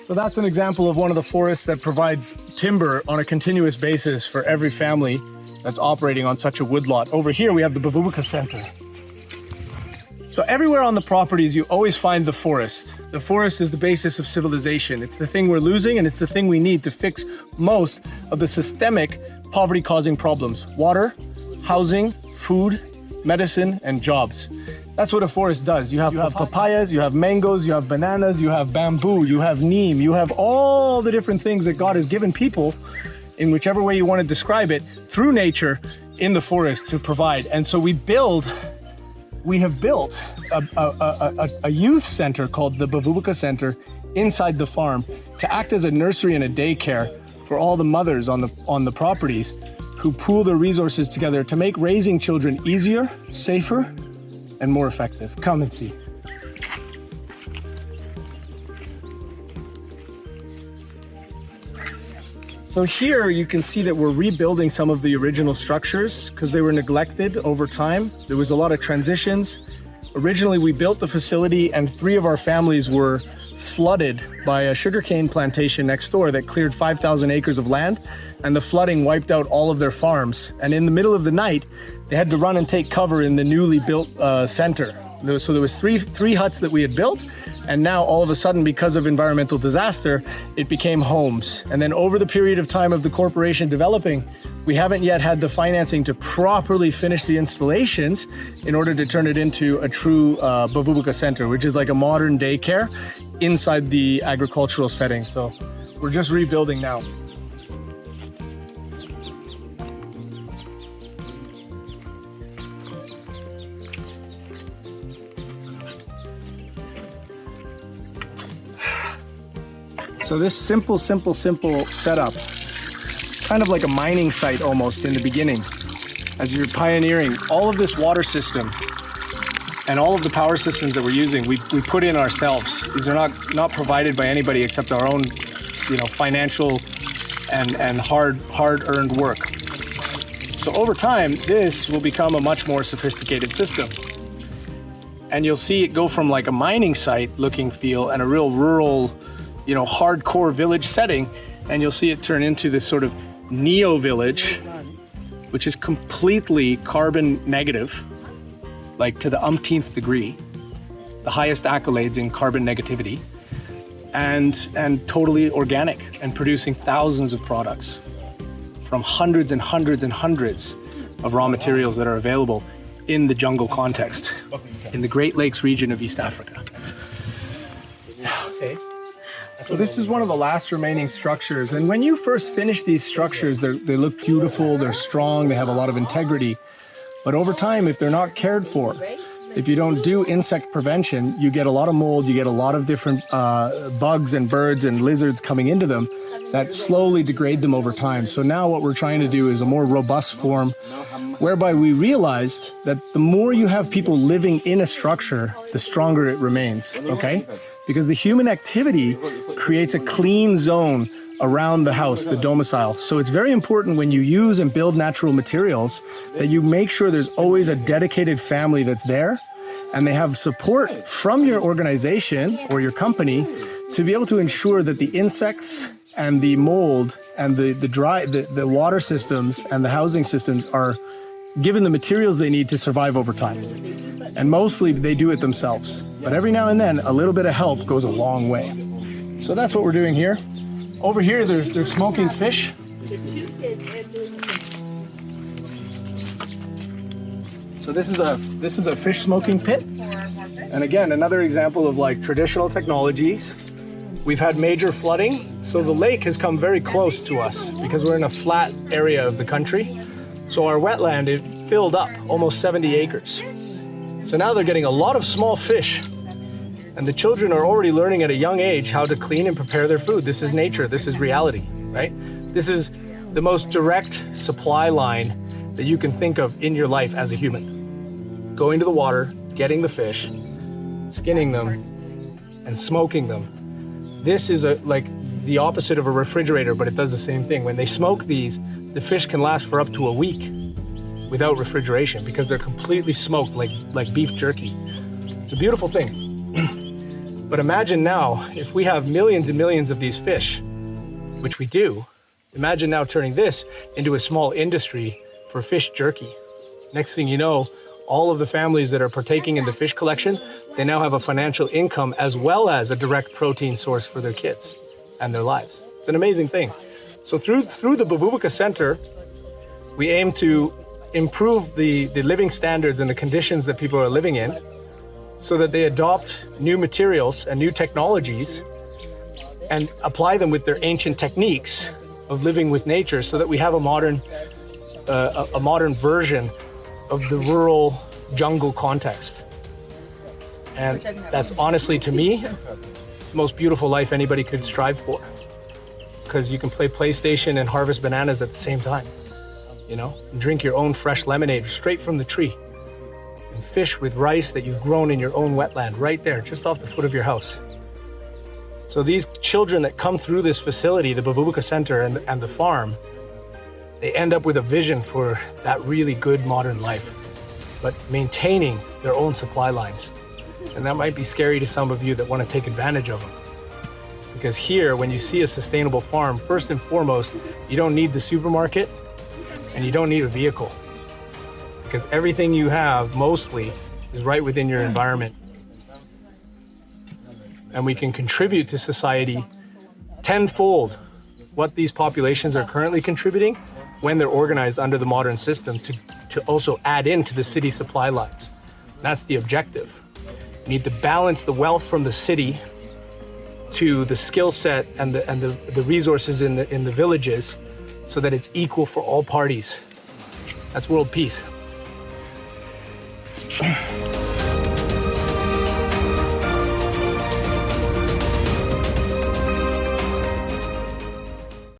So that's an example of one of the forests that provides timber on a continuous basis for every family that's operating on such a woodlot. Over here we have the Bavuka Center. So everywhere on the properties you always find the forest. The forest is the basis of civilization. It's the thing we're losing, and it's the thing we need to fix most of the systemic poverty-causing problems. Water, housing, food, medicine, and jobs. That's what a forest does. You have papayas, you have mangoes, you have bananas, you have bamboo, you have neem, you have all the different things that God has given people, in whichever way you want to describe it, through nature in the forest to provide. And so we have built a youth center called the Bavubuka Center inside the farm to act as a nursery and a daycare for all the mothers on the properties who pool their resources together to make raising children easier, safer, and more effective. Come and see. So here you can see that we're rebuilding some of the original structures because they were neglected over time. There was a lot of transitions. Originally we built the facility and 3 of our families were flooded by a sugarcane plantation next door that cleared 5,000 acres of land, and the flooding wiped out all of their farms. And in the middle of the night, they had to run and take cover in the newly built center. So there was three huts that we had built, and now all of a sudden, because of environmental disaster, it became homes. And then over the period of time of the corporation developing, we haven't yet had the financing to properly finish the installations in order to turn it into a true Bavubuka Center, which is like a modern daycare inside the agricultural setting. So we're just rebuilding now. So this simple setup, kind of like a mining site almost in the beginning, as you're pioneering all of this water system and all of the power systems that we're using, we put in ourselves. These are not provided by anybody except our own, financial and hard-earned work. So over time, this will become a much more sophisticated system. And you'll see it go from like a mining site looking feel and a real rural, hardcore village setting, and you'll see it turn into this sort of neo-village, which is completely carbon negative, like to the umpteenth degree, the highest accolades in carbon negativity, and totally organic and producing thousands of products from hundreds and hundreds and hundreds of raw materials that are available in the jungle context, in the Great Lakes region of East Africa. Okay. So this is one of the last remaining structures, and when you first finish these structures, they look beautiful, they're strong, they have a lot of integrity. But over time, if they're not cared for, if you don't do insect prevention, you get a lot of mold, you get a lot of different bugs and birds and lizards coming into them that slowly degrade them over time. So now what we're trying to do is a more robust form, whereby we realized that the more you have people living in a structure, the stronger it remains, okay? Because the human activity creates a clean zone around the house, the domicile. So it's very important when you use and build natural materials that you make sure there's always a dedicated family that's there, and they have support from your organization or your company to be able to ensure that the insects and the mold and the water systems and the housing systems are given the materials they need to survive over time. And mostly they do it themselves. But every now and then, a little bit of help goes a long way. So that's what we're doing here. Over here, they're smoking fish. So this is a fish smoking pit. And again, another example of like traditional technologies. We've had major flooding, so the lake has come very close to us because we're in a flat area of the country. So our wetland, it filled up almost 70 acres. So now they're getting a lot of small fish, and the children are already learning at a young age how to clean and prepare their food. This is nature, this is reality, right? This is the most direct supply line that you can think of in your life as a human. Going to the water, getting the fish, skinning them, and smoking them. This is like the opposite of a refrigerator, but it does the same thing. When they smoke these, the fish can last for up to a week without refrigeration because they're completely smoked like beef jerky. It's a beautiful thing. But imagine now, if we have millions and millions of these fish, which we do, imagine now turning this into a small industry for fish jerky. Next thing you know, all of the families that are partaking in the fish collection, they now have a financial income as well as a direct protein source for their kids and their lives. It's an amazing thing. So through the Bavubuka Center, we aim to improve the living standards and the conditions that people are living in so that they adopt new materials and new technologies and apply them with their ancient techniques of living with nature so that we have a modern version of the rural jungle context. And that's honestly, to me, it's the most beautiful life anybody could strive for, because you can play PlayStation and harvest bananas at the same time, you know, and drink your own fresh lemonade straight from the tree, and fish with rice that you've grown in your own wetland right there, just off the foot of your house. So these children that come through this facility, the Bavubuka Center and the farm, they end up with a vision for that really good modern life, but maintaining their own supply lines. And that might be scary to some of you that want to take advantage of them. Because here, when you see a sustainable farm, first and foremost, you don't need the supermarket and you don't need a vehicle. Because everything you have, mostly, is right within your environment. And we can contribute to society tenfold what these populations are currently contributing when they're organized under the modern system to also add into the city supply lines. That's the objective. You need to balance the wealth from the city to the skill set and the resources in the villages so that it's equal for all parties. That's world peace.